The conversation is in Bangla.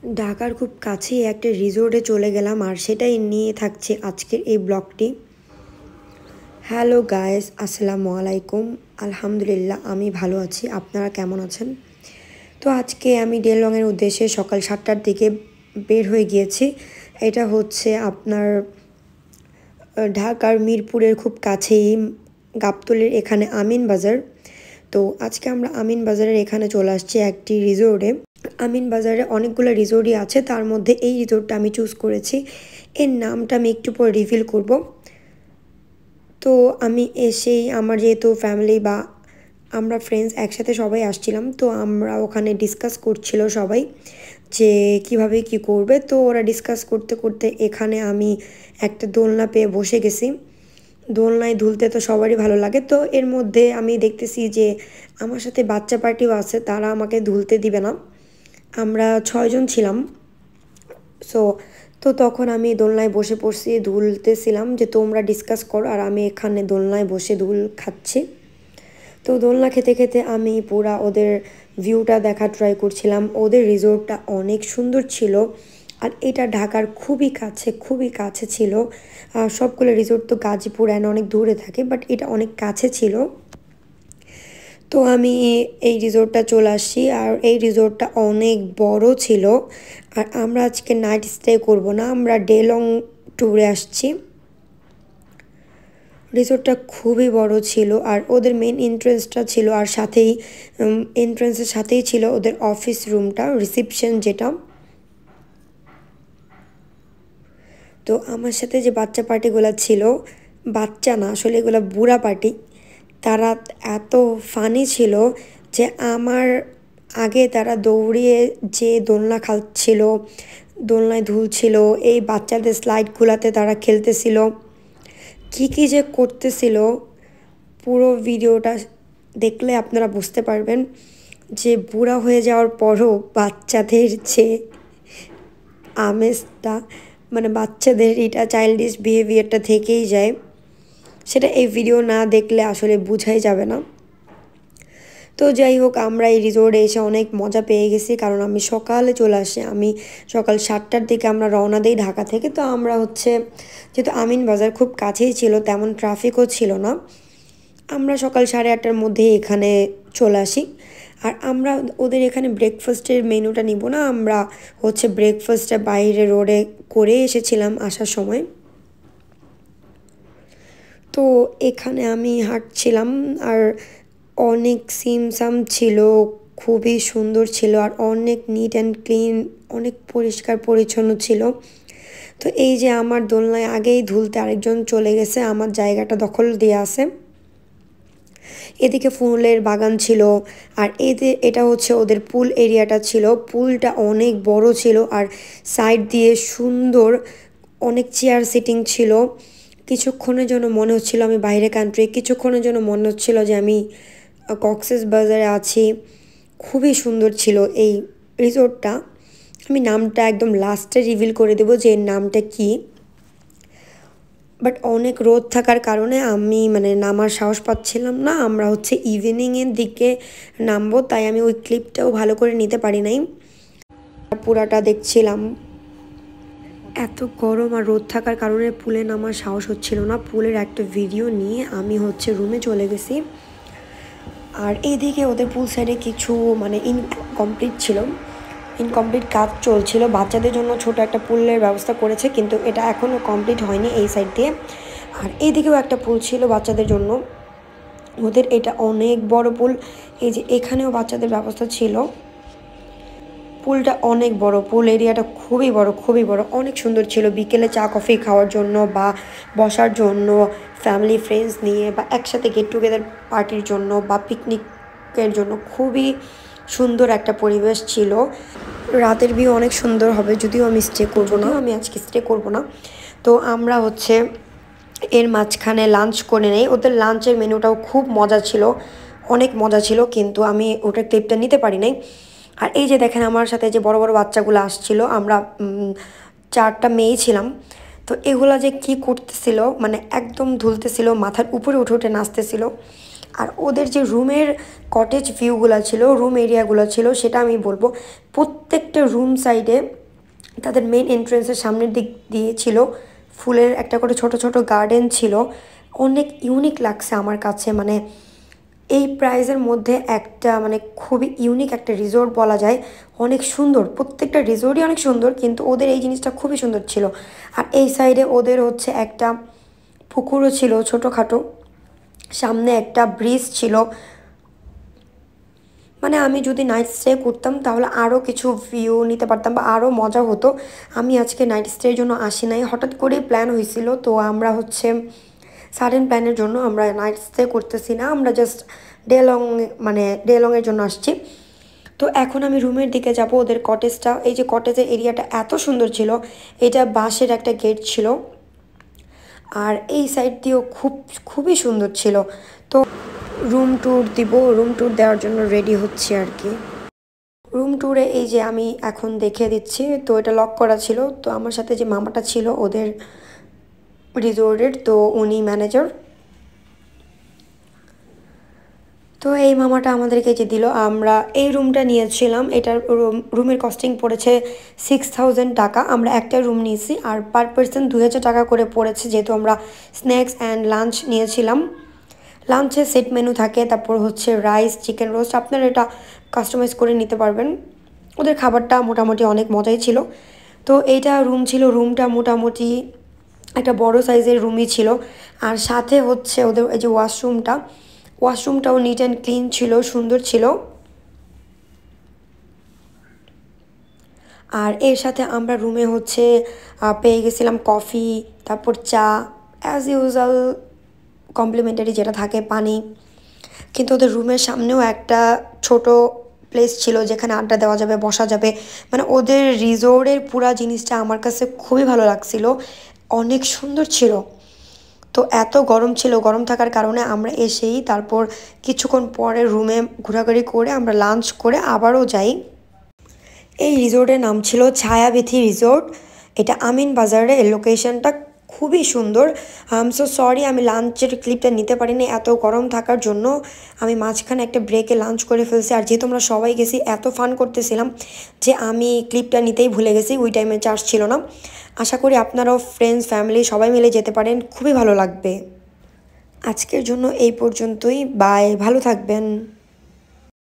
ঢাকার খুব কাছেই একটা রিসোর্টে চলে গেলাম আর সেটাই নিয়ে থাকছে আজকের এই ব্লগটি। হ্যালো গাইস, আসসালামু আলাইকুম। আলহামদুলিল্লাহ আমি ভালো আছি, আপনারা কেমন আছেন? তো আজকে আমি ডেলংয়ের উদ্দেশ্যে সকাল 7টার দিকে বের হয়ে গিয়েছি। এটা হচ্ছে আপনার ঢাকার মিরপুরের খুব কাছেই গাবতলীর এখানে আমিন বাজার। তো আজকে আমরা আমিন বাজারের এখানে চলে আসছি একটি রিসোর্টে। আমিন বাজারে অনেকগুলো রিসোর্টই আছে, তার মধ্যে এই রিসোর্টটা আমি চুজ করেছি। এর নামটা আমি একটু পরে রিভিল করব। তো আমি এসেই আমার যেহেতু ফ্যামিলি বা আমরা ফ্রেন্ডস একসাথে সবাই আসছিলাম, তো আমরা ওখানে ডিসকাস করছিল সবাই যে কিভাবে কি করবে। তো ওরা ডিসকাস করতে করতে এখানে আমি একটা দোলনা পেয়ে বসে গেছি। দোলনায় দুলতে তো সবারই ভালো লাগে। তো এর মধ্যে আমি দেখতেছি যে আমার সাথে বাচ্চা পার্টিও আছে, তারা আমাকে দুলতে দিবে না। আমরা 6 জন ছিলাম। তো তখন আমি দোলনায় বসে পড়ছি, দুলতেছিলাম যে তোমরা ডিসকাস করো আর আমি এখানে দোলনায় বসে দুল খাচ্ছি। তো দোলনা খেতে খেতে আমি পুরা ওদের ভিউটা দেখা ট্রাই করছিলাম। ওদের রিসোর্টটা অনেক সুন্দর ছিল আর এটা ঢাকার খুবই কাছে ছিল। সবগুলো রিসোর্ট তো গাজীপুর অ্যান্ড অনেক দূরে থাকে, বাট এটা অনেক কাছে ছিল। তো আমি এই রিসোর্টটা চলে আসছি আর এই রিসোর্টটা অনেক বড় ছিল। আর আমরা আজকে নাইট স্টে করব না, আমরা ডে লং ট্যুরে আসছি। রিসোর্টটা খুবই বড় ছিল আর ওদের মেন এন্ট্রেন্সটা ছিল আর সাথেই এন্ট্রেন্সের সাথেই ছিল ওদের অফিস রুমটা, রিসেপশন যেটা। তো আমার সাথে যে বাচ্চা পার্টিগুলো ছিল, বাচ্চা না আসলে এগুলো বুড়া পার্টি, তারা এত ফানি ছিল যে আমার আগে তারা দৌড়িয়ে যে দোলনা খাচ্ছিল, দোলনায় দুলছিল, এই বাচ্চাদের স্লাইডগুলোতে তারা খেলতেছিল, কী যে করতেছিল। পুরো ভিডিওটা দেখলে আপনারা বুঝতে পারবেন যে বুড়া হয়ে যাওয়ার পরও বাচ্চাদের যে আমেজটা, মানে বাচ্চাদের এটা চাইল্ডিশ বিহেভিয়ারটা থেকেই যায়, সেটা এই ভিডিও না দেখলে আসলে বোঝাই যাবে না। তো যাই হোক, আমরা এই রিসোর্টে এসে অনেক মজা পেয়ে গেছি, কারণ আমি সকালে চলে আসি। আমি সকাল 7টার দিকে আমরা রওনা দিই ঢাকা থেকে। তো আমরা যেহেতু আমিন বাজার খুব কাছেই ছিল, তেমন ট্রাফিকও ছিল না, আমরা সকাল 8:30টার মধ্যে এখানে চলে আসি। আর আমরা ওদের এখানে ব্রেকফাস্টের মেনুটা নিব না, আমরা ব্রেকফাস্টটা বাইরে রোডে করে এসেছিলাম আসার সময়। তো এখানে আমি হাঁটছিলাম আর অনেক সিমসাম ছিল, খুবই সুন্দর ছিল আর অনেক নিট অ্যান্ড ক্লিন, অনেক পরিষ্কার পরিচ্ছন্ন ছিল। তো এই যে আমার দোলনায় আগেই ধুলতে আরেকজন চলে গেছে, আমার জায়গাটা দখল দিয়ে আছে। এদিকে ফুলের বাগান ছিল আর এটা হচ্ছে ওদের পুল এরিয়াটা ছিল। পুলটা অনেক বড় ছিল আর সাইড দিয়ে সুন্দর অনেক চেয়ার সিটিং ছিল। কিছুক্ষণের জন্য মনে হচ্ছিল আমি বাইরে কান্ট্রি, কিছুক্ষণের জন্য মনে হচ্ছিল যে আমি কক্সেস বাজারে আছি। খুবই সুন্দর ছিল এই রিসোর্টটা। আমি নামটা একদম লাস্টে রিভিল করে দেবো যে এর নামটা কী। বাট অনেক রোদ থাকার কারণে আমি নামার সাহস পাচ্ছিলাম না। আমরা ইভিনিংয়ের দিকে নামবো, তাই আমি ওই ক্লিপটাও ভালো করে নিতে পারি নাই। পুরাটা দেখছিলাম, এত গরম আর রোদ থাকার কারণে পুলে নামার সাহস হচ্ছিল না। পুলের একটা ভিডিও নিয়ে আমি রুমে চলে গেছি। আর এইদিকে ওদের পুল সাইডে কিছু ইনকমপ্লিট ছিল, ইনকমপ্লিট কাজ চলছিল। বাচ্চাদের জন্য ছোট একটা পুলের ব্যবস্থা করেছে, কিন্তু এটা এখনও কমপ্লিট হয়নি এই সাইড দিয়ে। আর এইদিকেও একটা পুল ছিল বাচ্চাদের জন্য, ওদের এটা অনেক বড় পুল। এই যে এখানেও বাচ্চাদের ব্যবস্থা ছিল। পুলটা অনেক বড়, পুল এরিয়াটা খুবই বড়, অনেক সুন্দর ছিল। বিকেলে চা কফি খাওয়ার জন্য বা বসার জন্য, ফ্যামিলি ফ্রেন্ডস নিয়ে বা একসাথে গেট টুগেদার পার্টির জন্য বা পিকনিকের জন্য খুবই সুন্দর একটা পরিবেশ ছিল। রাতের ভিউ অনেক সুন্দর হবে, যদিও আমি আজকে স্টে করব না। তো আমরা এর মাঝখানে লাঞ্চ করে নেই। ওদের লাঞ্চের মেনুটাও খুব মজা ছিল, অনেক মজা ছিল, কিন্তু আমি ওটার ক্লিপটা নিতে পারি নাই। আর এই যে দেখেন আমার সাথে যে বড় বড় বাচ্চাগুলো আসছিল, আমরা 4টা মেয়ে ছিলাম। তো এগুলা যে কি করতেছিল, একদম ধুলতেছিল, মাথার উপরে উঠে উঠে নাচতেছিল। আর ওদের যে রুমের কটেজ ভিউগুলো ছিল, রুম এরিয়াগুলো ছিল, সেটা আমি বলবো প্রত্যেকটা রুম সাইডে তাদের মেন এন্ট্রেন্সের সামনের দিক দিয়ে ছিল ফুলের একটা করে ছোট ছোট গার্ডেন ছিল। অনেক ইউনিক লাগছে আমার কাছে, মানে এই প্রাইজের মধ্যে একটা মানে খুবই ইউনিক একটা রিসোর্ট বলা যায়। অনেক সুন্দর, প্রত্যেকটা রিসোর্টই অনেক সুন্দর, কিন্তু ওদের এই জিনিসটা খুবই সুন্দর ছিল। আর এই সাইডে ওদের হচ্ছে একটা পুকুরও ছিল ছোটোখাটো, সামনে একটা ব্রিজ ছিল। মানে আমি যদি নাইট স্টে করতাম তাহলে আরও কিছু ভিউ নিতে পারতাম বা আরও মজা হতো। আমি আজকে নাইট স্টের জন্য আসি নাই, হঠাৎ করেই প্ল্যান হয়েছিল। তো আমরা হচ্ছে সাডেন প্ল্যানের জন্য আমরা নাইট স্টে করতেছি না, আমরা জাস্ট ডে লংয়ের জন্য আসছি। তো এখন আমি রুমের দিকে যাব। ওদের কটেজটা, এই যে কটেজের এরিয়াটা এত সুন্দর ছিল, এটা বাঁশের একটা গেট ছিল, আর এই সাইড দিয়েও খুবই সুন্দর ছিল। তো রুম ট্যুর দিব, রুম ট্যুর দেওয়ার জন্য রেডি হচ্ছি আর কি। রুম ট্যুরে এই যে আমি এখন দেখে দিচ্ছি, তো এটা লক করা ছিল। তো আমার সাথে যে মামাটা ছিল ওদের রিসোর্টের, তো উনি ম্যানেজার। তো এই মামাটা আমাদেরকে যে দিল, আমরা এই রুমটা নিয়েছিলাম, এটার রুমের কস্টিং পড়েছে 6000 টাকা। আমরা একটা রুম নিয়েছি আর পার পার্সন 2000 টাকা করে পড়েছে, যেহেতু আমরা স্ন্যাক্স অ্যান্ড লাঞ্চ নিয়েছিলাম। লাঞ্চে সেট মেনু থাকে, তারপর হচ্ছে রাইস, চিকেন রোস্ট, আপনারা এটা কাস্টমাইজ করে নিতে পারবেন। ওদের খাবারটা মোটামুটি অনেক মজাই ছিল। তো এইটা রুম ছিল, রুমটা মোটামুটি একটা বড় সাইজের রুমই ছিল। আর সাথে হচ্ছে ওদের এই যে ওয়াশরুমটাও নিট অ্যান্ড ক্লিন ছিল, সুন্দর ছিল। আর এর সাথে আমরা রুমে হচ্ছে পেয়ে গেছিলাম কফি, তারপর চা, অ্যাজ ইউজুয়াল কমপ্লিমেন্টারি যেটা থাকে, পানি। কিন্তু ওদের রুমের সামনেও একটা ছোট প্লেস ছিল যেখানে আড্ডা দেওয়া যাবে, বসা যাবে। মানে ওদের রিসোর্টের পুরা জিনিসটা আমার কাছে খুবই ভালো লাগছিল, অনেক সুন্দর ছিল। তো এত গরম ছিল, গরম থাকার কারণে আমরা এসেই তারপর কিছুক্ষণ পরে রুমে ঘোরাঘুরি করে আমরা লাঞ্চ করে আবারও যাই। এই রিসোর্টের নাম ছিল ছায়াবিথি রিসোর্ট, এটা আমিন বাজারে। এর লোকেশনটা খুবই সুন্দর। সো সরি আমি লাঞ্চের ক্লিপটা নিতে পারিনি এত গরম থাকার জন্য। আমি মাঝখানে একটা ব্রেকে লাঞ্চ করে ফেলছি, আর যেহেতু আমরা সবাই গেছি এত ফান করতেছিলাম যে আমি ক্লিপটা নিতেই ভুলে গেছি, ওই টাইমে চার্জ ছিল না। আশা করি আপনারাও ফ্রেন্ডস ফ্যামিলি সবাই মিলে যেতে পারেন, খুবই ভালো লাগবে। আজকের জন্য এই পর্যন্তই, বাই, ভালো থাকবেন।